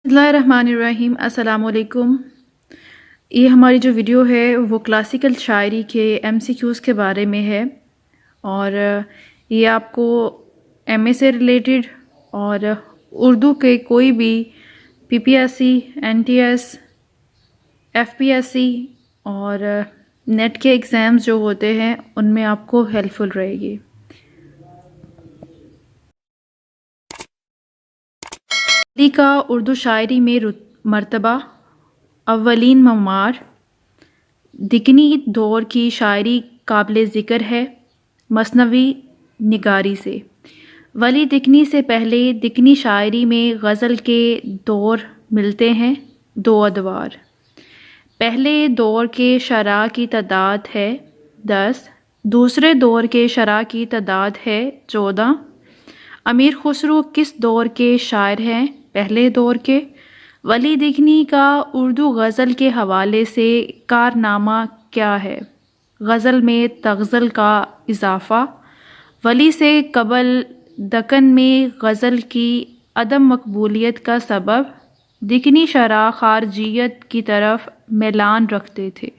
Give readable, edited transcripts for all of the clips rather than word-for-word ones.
بسم اللہ الرحمن الرحیم۔ السلام علیکم۔ یہ ہماری جو ویڈیو ہے وہ کلاسیکل شاعری کے MCQs کے بارے میں ہے، اور یہ آپ کو MA سے ریلیٹڈ اور اردو کے کوئی بھی PPSC NTS FPSC اور نیٹ کے ایگزامز جو ہوتے ہیں ان میں آپ کو ہیلپ فل رہے گی۔ ولی کا اردو شاعری میں مرتبہ، اولین معمار، دکنی دور کی شاعری قابل ذکر ہے مثنوی نگاری سے۔ ولی دکنی سے پہلے دکنی شاعری میں غزل کے دور ملتے ہیں، دو ادوار۔ پہلے دور کے شعراء کی تعداد ہے 10، دوسرے دور کے شعراء کی تعداد ہے 14۔ امیر خسرو کس دور کے شاعر ہیں؟ پہلے دور کے۔ ولی دکنی کا اردو غزل کے حوالے سے کارنامہ کیا ہے؟ غزل میں تغزل کا اضافہ۔ ولی سے قبل دکن میں غزل کی عدم مقبولیت کا سبب، دکنی شعراء خارجیت کی طرف میلان رکھتے تھے۔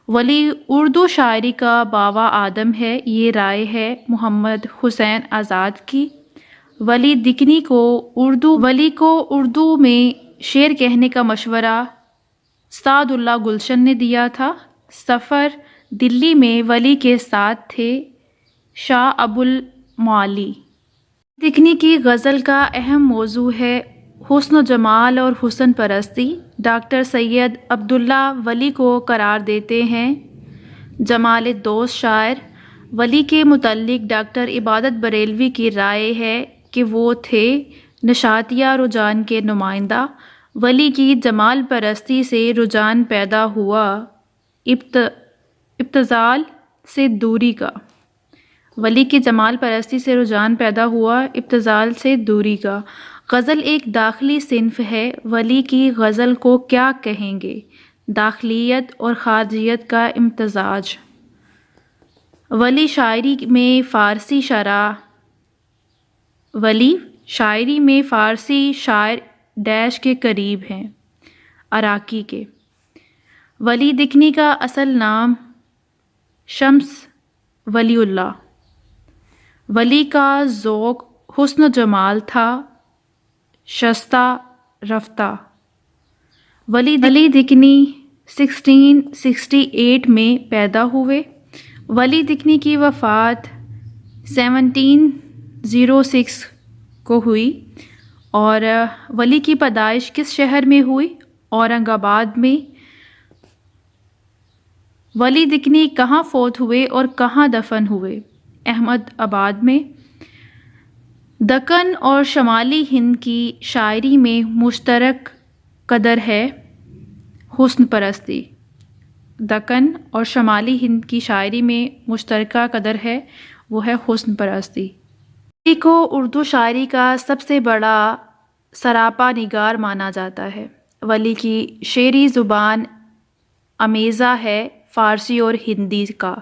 ولی اردو شاعری کا باوا آدم ہے، یہ رائے ہے محمد حسین آزاد کی۔ ولی دکنی کو اردو میں شعر کہنے کا مشورہ سعد اللہ گلشن نے دیا تھا۔ سفر دلی میں ولی کے ساتھ تھے شاہ ابو المعالی۔ دکنی کی غزل کا اہم موضوع ہے حسن و جمال اور حسن پرستی۔ ڈاکٹر سید عبداللہ ولی کو قرار دیتے ہیں جمال دوست شاعر۔ ولی کے متعلق ڈاکٹر عبادت بریلوی کی رائے ہے کہ وہ تھے نشاتیہ رجحان کے نمائندہ۔ ولی کی جمال پرستی سے رجحان پیدا ہوا ابتذال سے دوری کا۔ ولی کی جمال پرستی سے رجحان پیدا ہوا ابتذال سے دوری کا۔ غزل ایک داخلی صنف ہے، ولی کی غزل کو کیا کہیں گے؟ داخلیت اور خارجیت کا امتزاج۔ ولی شاعری میں فارسی شاعر ڈیش کے قریب ہیں، عراقی کے۔ ولی دکنی کا اصل نام شمس ولی اللہ۔ ولی کا ذوق حسن و جمال تھا، شستہ رفتہ۔ ولی دکنی 1668 میں پیدا ہوئے۔ ولی دکنی کی وفات 1706 کو ہوئی، اور ولی کی پیدائش کس شہر میں ہوئی؟ اورنگ آباد میں۔ ولی دکنی کہاں فوت ہوئے اور کہاں دفن ہوئے؟ احمد آباد میں۔ دکن اور شمالی ہند کی شاعری میں مشترک قدر ہے حسن پرستی۔ دکن اور شمالی ہند کی شاعری میں مشترکہ قدر ہے، وہ ہے حسن پرستی۔ ولی کو اردو شاعری کا سب سے بڑا سراپا نگار مانا جاتا ہے۔ ولی کی شعری زبان امیزہ ہے فارسی اور ہندی کا،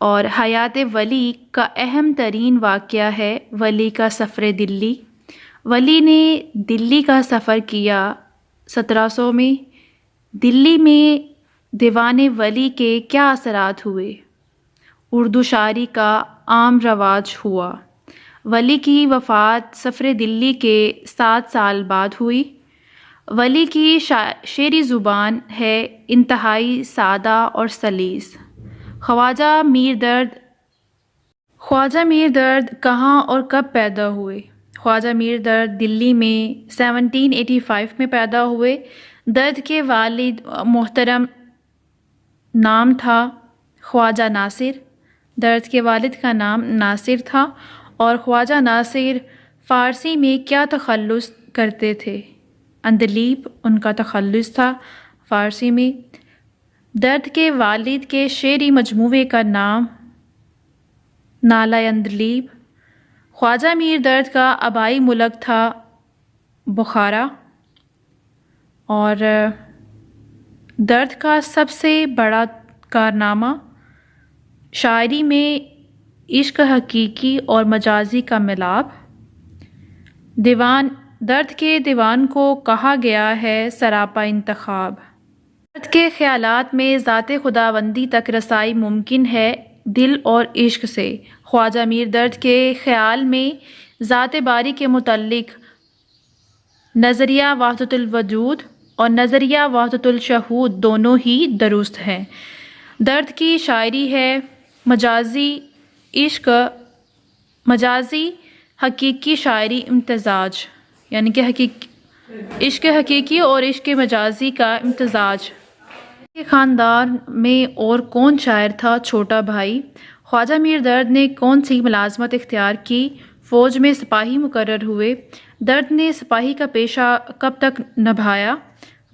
اور حیات ولی کا اہم ترین واقعہ ہے ولی کا سفر دلی۔ ولی نے دلی کا سفر کیا 1700 میں۔ دلی میں دیوان ولی کے کیا اثرات ہوئے؟ اردو شاعری کا عام رواج ہوا۔ ولی کی وفات سفر دلی کے 7 سال بعد ہوئی۔ ولی کی شعری زبان ہے انتہائی سادہ اور سلیس۔ خواجہ میر درد کہاں اور کب پیدا ہوئے؟ خواجہ میر درد دلی میں 1785 میں پیدا ہوئے۔ درد کے والد محترم نام تھا خواجہ ناصر۔ درد کے والد کا نام ناصر تھا، اور خواجہ ناصر فارسی میں کیا تخلص کرتے تھے؟ عندلیب ان کا تخلص تھا فارسی میں۔ درد کے والد کے شعری مجموعے کا نام نالہ عندلیب۔ خواجہ میر درد کا آبائی ملک تھا بخارا، اور درد کا سب سے بڑا کارنامہ شاعری میں عشق حقیقی اور مجازی کا ملاپ۔ درد کے دیوان کو کہا گیا ہے سراپا انتخاب۔ درد کے خیالات میں ذات خداوندی تک رسائی ممکن ہے دل اور عشق سے۔ خواجہ میر درد کے خیال میں ذات باری کے متعلق نظریہ وحدت الوجود اور نظریہ وحدت الشہود دونوں ہی درست ہیں۔ درد کی شاعری ہے مجازی حقیقی شاعری امتزاج، یعنی کہ عشق حقیقی اور عشق مجازی کا امتزاج۔ کے خاندان میں اور کون شاعر تھا؟ چھوٹا بھائی۔ خواجہ میر درد نے کون سی ملازمت اختیار کی؟ فوج میں سپاہی مقرر ہوئے۔ درد نے سپاہی کا پیشہ کب تک نبھایا؟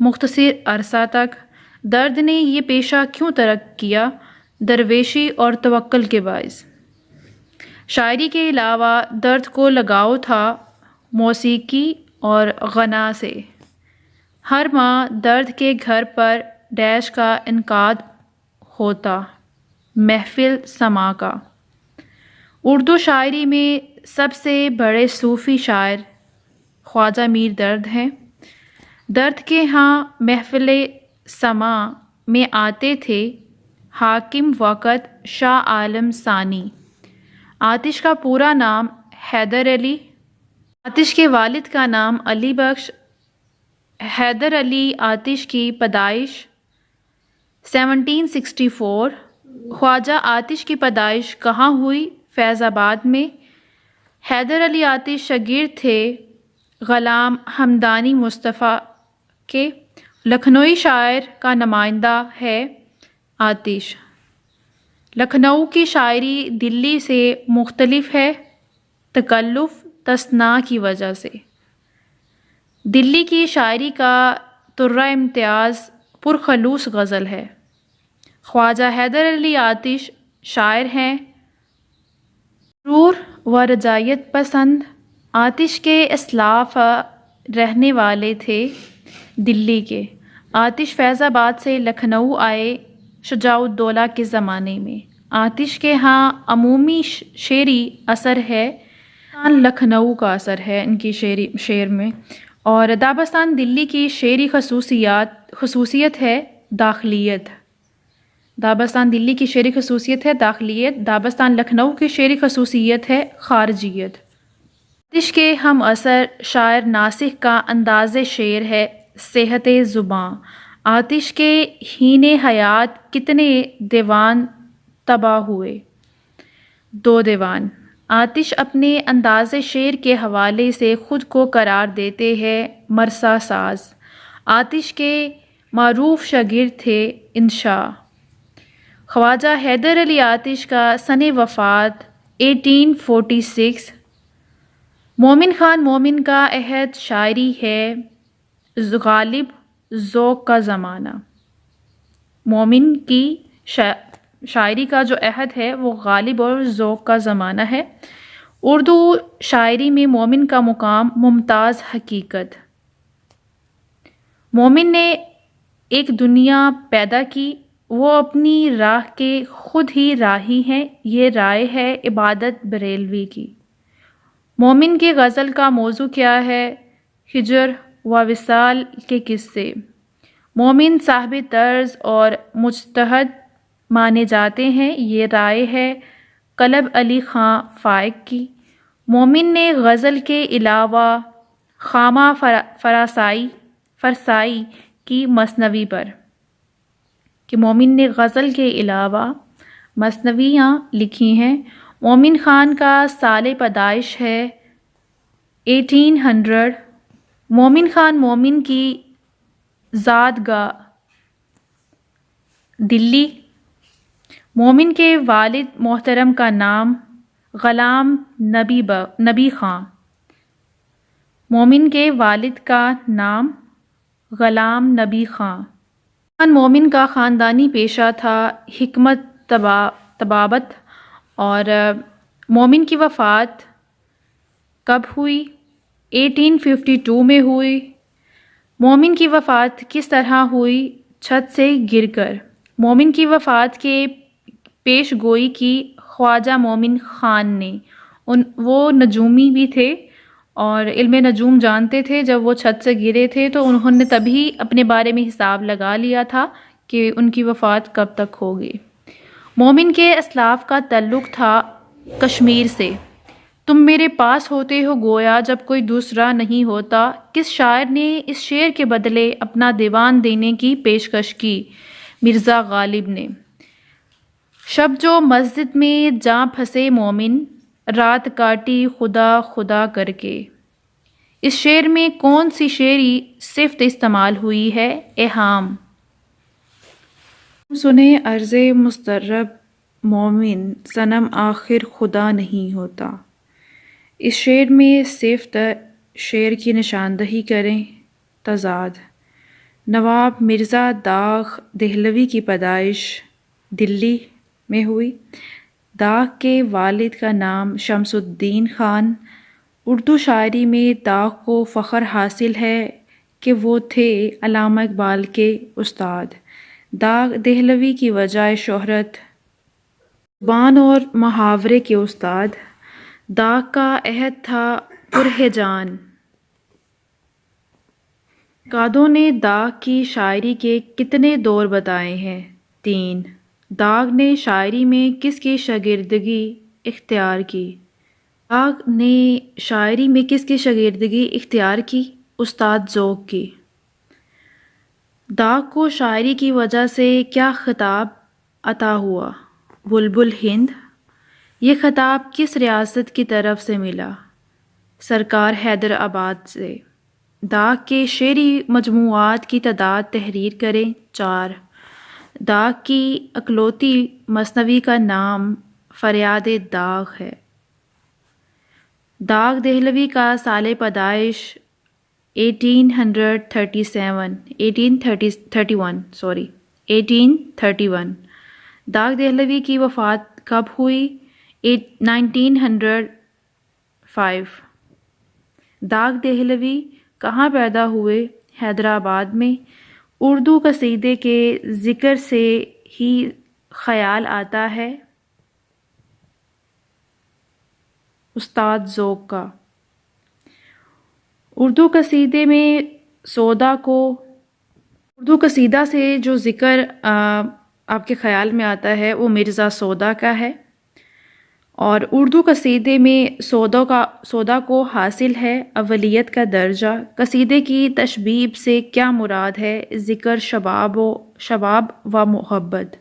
مختصر عرصہ تک۔ درد نے یہ پیشہ کیوں ترک کیا؟ درویشی اور توکل کے باعث۔ شاعری کے علاوہ درد کو لگاؤ تھا موسیقی اور غنا سے۔ ہر ماہ درد کے گھر پر ڈیش کا انعقاد ہوتا، محفل سماع کا۔ اردو شاعری میں سب سے بڑے صوفی شاعر خواجہ میر درد ہیں۔ درد کے ہاں محفل سماع میں آتے تھے حاکم وقت شاہ عالم ثانی۔ آتش کا پورا نام حیدر علی، آتش کے والد کا نام علی بخش۔ حیدر علی آتش کی پیدائش 1764۔ خواجہ آتش کی پیدائش کہاں ہوئی؟ فیض آباد میں۔ حیدر علی آتش شاگرد تھے غلام ہمدانی مصطفیٰ کے۔ لکھنوی شاعر کا نمائندہ ہے آتش۔ لکھنؤ کی شاعری دلی سے مختلف ہے تکلف تصنع کی وجہ سے۔ دلی کی شاعری کا طرہ امتیاز پرخلوص غزل ہے۔ خواجہ حیدر علی آتش شاعر ہیں غرور و رجعیت پسند۔ آتش کے اسلاف رہنے والے تھے دلی کے۔ آتش فیض آباد سے لکھنؤ آئے شجاع الدولہ کے زمانے میں۔ آتش کے ہاں عمومی شعری اثر ہے، لکھنؤ کا اثر ہے ان کی شعر میں۔ اور دابستان دلی کی شعری خصوصیت ہے داخلیت۔ دابستان دلی کی شعری خصوصیت ہے داخلیت، دابستان لکھنؤ کی شعری خصوصیت ہے خارجیت۔ آتش کے ہم اثر شاعر ناسخ کا انداز شعر ہے صحت زباں۔ آتش کے حین حیات کتنے دیوان طبع ہوئے؟ 2 دیوان۔ آتش اپنے انداز شعر کے حوالے سے خود کو قرار دیتے ہیں مرثا ساز۔ آتش کے معروف شاگرد تھے انشا۔ خواجہ حیدر علی آتش کا سن وفات 1846۔ مومن خان مومن کا عہد شاعری ہے غالب ذوق کا زمانہ۔ مومن کی شاعری کا جو عہد ہے وہ غالب اور ذوق کا زمانہ ہے۔ اردو شاعری میں مومن کا مقام ممتاز حقیقت۔ مومن نے ایک دنیا پیدا کی، وہ اپنی راہ کے خود ہی راہی ہیں، یہ رائے ہے عبادت بریلوی کی۔ مومن کی غزل کا موضوع کیا ہے؟ ہجر و وصال کے قصے۔ مومن صاحب طرز اور مجتہد مانے جاتے ہیں، یہ رائے ہے قلب علی خاں فائق کی۔ مومن نے غزل کے علاوہ خامہ فرسائی کی مثنوی پر، کہ مومن نے غزل کے علاوہ مثنویاں لکھی ہیں۔ مومن خان کا سال پیدائش ہے 1800۔ مومن خان مومن کی زادگاہ دلی۔ مومن کے والد محترم کا نام غلام نبی خاں۔ مومن کے والد کا نام غلام نبی خاں۔ مومن کا خاندانی پیشہ تھا حکمت طبابت۔ اور مومن کی وفات کب ہوئی؟ 1852 میں ہوئی۔ مومن کی وفات کس طرح ہوئی؟ چھت سے گر کر۔ مومن کی وفات کے پیش گوئی کی خواجہ مومن خان نے۔ وہ نجومی بھی تھے اور علم نجوم جانتے تھے. جب وہ چھت سے گرے تھے تو انہوں نے تبھی اپنے بارے میں حساب لگا لیا تھا کہ ان کی وفات کب تک ہوگی. مومن کے اسلاف کا تعلق تھا کشمیر سے. تم میرے پاس ہوتے ہو گویا جب کوئی دوسرا نہیں ہوتا. کس شاعر نے اس شعر کے بدلے اپنا دیوان دینے کی پیشکش کی؟ مرزا غالب نے. شب جو مسجد میں جا پھنسے مومن، رات کاٹی خدا خدا کر کے. اس شعر میں کون سی شعری صفت استعمال ہوئی ہے؟ ایہام. سنیں عرض مسترب مومن، صنم آخر خدا نہیں ہوتا. اس شعر میں صفت شعر کی نشاندہی کریں. تضاد. نواب مرزا داغ دہلوی کی پیدائش دلی میں ہوئی. داغ کے والد کا نام شمس الدین خان. اردو شاعری میں داغ کو فخر حاصل ہے کہ وہ تھے علامہ اقبال کے استاد. داغ دہلوی کی وجہ شہرت زبان اور محاورے کے استاد. داغ کا عہد تھا پرہیجان. کادوں نے داغ کی شاعری کے کتنے دور بتائے ہیں؟ 3. داغ نے شاعری میں کس کی شاگردگی اختیار کی؟ داغ نے شاعری میں کس کی شاگردگی اختیار کی؟ استاد ذوق کی. داغ کو شاعری کی وجہ سے کیا خطاب عطا ہوا؟ بلبل ہند. یہ خطاب کس ریاست کی طرف سے ملا؟ سرکار حیدر آباد سے. داغ کے شعری مجموعات کی تعداد تحریر کریں. 4. داغ کی اکلوتی مثنوی کا نام فریاد داغ ہے. داغ دہلوی کا سال پیدائش 1831. داغ دہلوی کی وفات کب ہوئی؟ 1905. داغ دہلوی کہاں پیدا ہوئے؟ حیدرآباد میں. اردو قصیدے کے ذکر سے ہی خیال آتا ہے. استاد ذوق کا. اردو قصیدہ سے جو ذکر آپ کے خیال میں آتا ہے وہ مرزا سودا کا ہے. اور اردو قصیدے میں سودا کو حاصل ہے اولیت کا درجہ. قصیدے کی تشبیب سے کیا مراد ہے؟ ذکر شباب و محبت.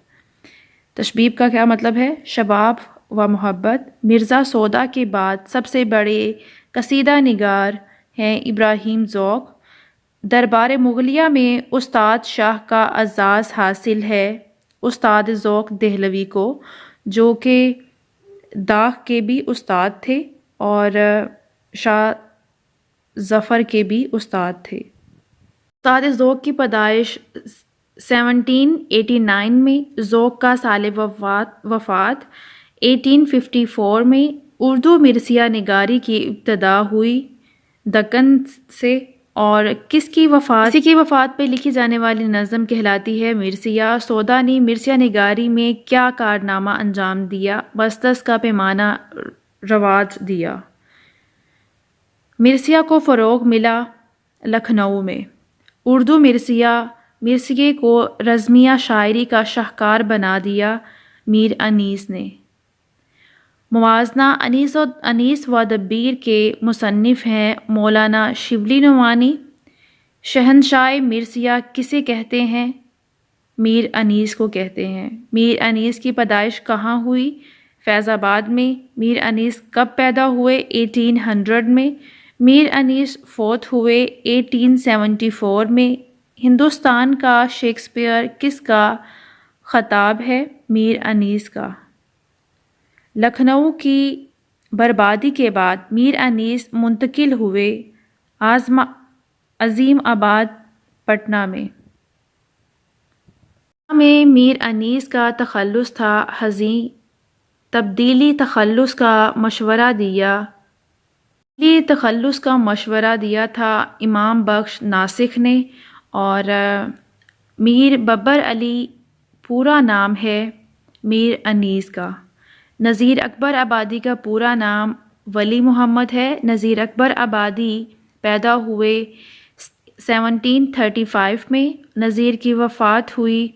تشبیب کا کیا مطلب ہے؟ شباب و محبت. مرزا سودا کے بعد سب سے بڑے قصیدہ نگار ہیں ابراہیم ذوق. دربار مغلیہ میں استاد شاہ کا اعزاز حاصل ہے استاد ذوق دہلوی کو، جو کہ داغ کے بھی استاد تھے اور شاہ ظفر کے بھی استاد تھے. استاد ذوق کی پیدائش 1789 میں. ذوق کا سال وفات 1854 میں. اردو مرثیہ نگاری کی ابتدا ہوئی دکن سے. اور کسی کی وفات پہ لکھی جانے والی نظم کہلاتی ہے مرثیہ. سودا نے مرثیہ نگاری میں کیا کارنامہ انجام دیا؟ بستس کا پیمانہ رواج دیا. مرثیہ کو فروغ ملا لکھنؤ میں. اردو مرثیے کو رزمیہ شاعری کا شاہکار بنا دیا میر انیس نے. موازنہ انیس و دبیر کے مصنف ہیں مولانا شبلی نعمانی. شہنشاہ مرثیہ کسے کہتے ہیں؟ میر انیس کو کہتے ہیں. میر انیس کی پیدائش کہاں ہوئی؟ فیض آباد میں. میر انیس کب پیدا ہوئے؟ 1800 میں. میر انیس فوت ہوئے 1874 میں. ہندوستان کا شیکسپیئر کس کا خطاب ہے؟ میر انیس کا. لکھنؤ کی بربادی کے بعد میر انیس منتقل ہوئے عظیم آباد پٹنہ میں. میر انیس کا تخلص تھا حزین. تبدیلی تخلص کا مشورہ دیا تھا امام بخش ناسک نے. اور میر ببر علی پورا نام ہے میر انیس کا. نذیر اکبر آبادی کا پورا نام ولی محمد ہے۔ نذیر اکبر آبادی پیدا ہوئے 1735 میں، نذیر کی وفات ہوئی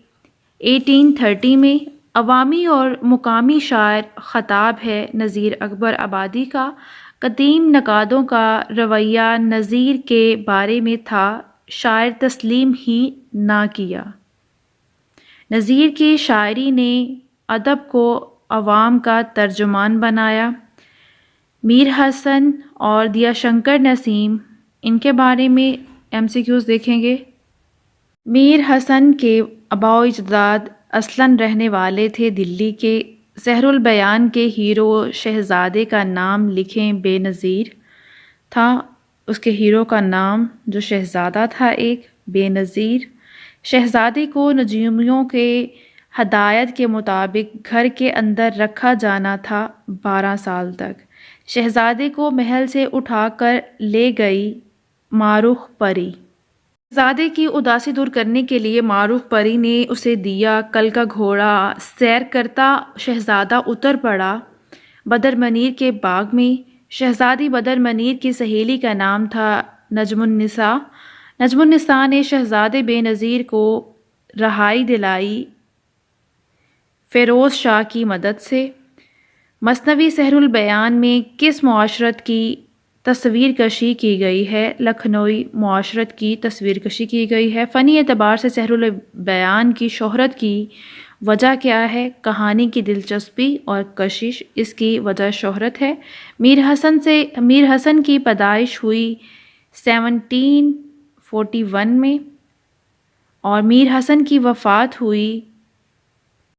1830 میں۔ عوامی اور مقامی شاعر خطاب ہے نذیر اکبر آبادی کا۔ قدیم نقادوں کا رویہ نذیر کے بارے میں تھا، شاعر تسلیم ہی نہ کیا۔ نذیر کی شاعری نے ادب کو عوام کا ترجمان بنایا۔ میر حسن اور دیا شنکر نسیم، ان کے بارے میں MCQs دیکھیں گے۔ میر حسن کے آباء و اجداد اصلاً رہنے والے تھے دلی کے۔ سحر البیان کے ہیرو شہزادے کا نام لکھیں بے نظیر تھا، اس کے ہیرو کا نام جو شہزادہ تھا ایک بے نظیر۔ شہزادے کو نجومیوں کے ہدایت کے مطابق گھر کے اندر رکھا جانا تھا 12 سال تک۔ شہزادے کو محل سے اٹھا کر لے گئی ماروخ پری۔ شہزادے کی اداسی دور کرنے کے لیے ماروخ پری نے اسے دیا۔ کل کا گھوڑا سیر کرتا شہزادہ اتر پڑا بدر منیر کے باغ میں۔ شہزادی بدر منیر کی سہیلی کا نام تھا نجم النساء۔ نجم النساء نے شہزادے بے نظیر کو رہائی دلائی فیروز شاہ کی مدد سے۔ مثنوی سحر البیان میں کس معاشرت کی تصویر کشی کی گئی ہے؟ لکھنوی معاشرت کی تصویر کشی کی گئی ہے۔ فنی اعتبار سے سحر البیان کی شہرت کی وجہ کیا ہے؟ کہانی کی دلچسپی اور کشش اس کی وجہ شہرت ہے۔ میر حسن کی پیدائش ہوئی 1741 میں اور میر حسن کی وفات ہوئی۔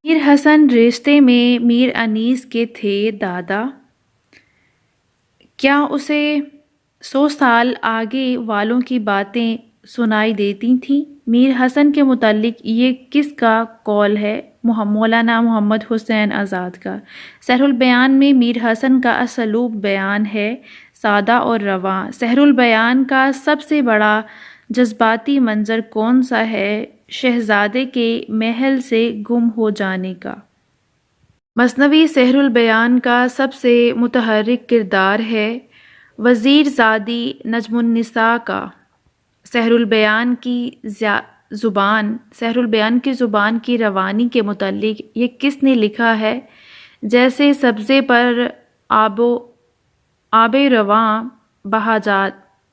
میر حسن رشتے میں میر انیس کے تھے دادا۔ کیا اسے 100 سال آگے والوں کی باتیں سنائی دیتی تھیں؟ میر حسن کے متعلق یہ کس کا قول ہے؟ مولانا محمد حسین آزاد کا۔ سحر البیان میں میر حسن کا اسلوب بیان ہے سادہ اور رواں۔ سحر البیان کا سب سے بڑا جذباتی منظر کون سا ہے؟ شہزادے کے محل سے گم ہو جانے کا۔ مثنوی سحر البیان کا سب سے متحرک کردار ہے وزیر زادی نجم النساء کا۔ سحر البیان کی زبان کی روانی کے متعلق یہ کس نے لکھا ہے؟ جیسے سبزے پر آب رواں بہا جا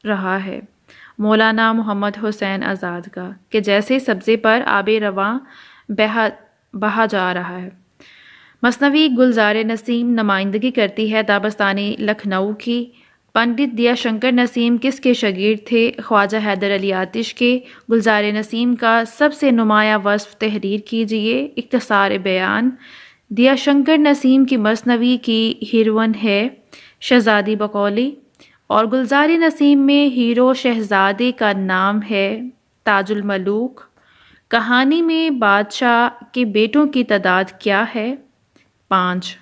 رہا ہے، مولانا محمد حسین آزاد کا، کہ جیسے سبزے پر آب رواں بہا جا رہا ہے۔ مثنوی گلزار نسیم نمائندگی کرتی ہے دارستانی لکھنؤ کی۔ پنڈت دیا شنکر نسیم کس کے شاگرد تھے؟ خواجہ حیدر علی آتش کے۔ گلزار نسیم کا سب سے نمایاں وصف تحریر کیجیے۔ اختصار بیان۔ دیا شنکر نسیم کی مثنوی کی ہیروئن ہے شہزادی بقولی، اور گلزار نسیم میں ہیرو شہزادے کا نام ہے تاج الملوک۔ کہانی میں بادشاہ کے بیٹوں کی تعداد کیا ہے؟ 5۔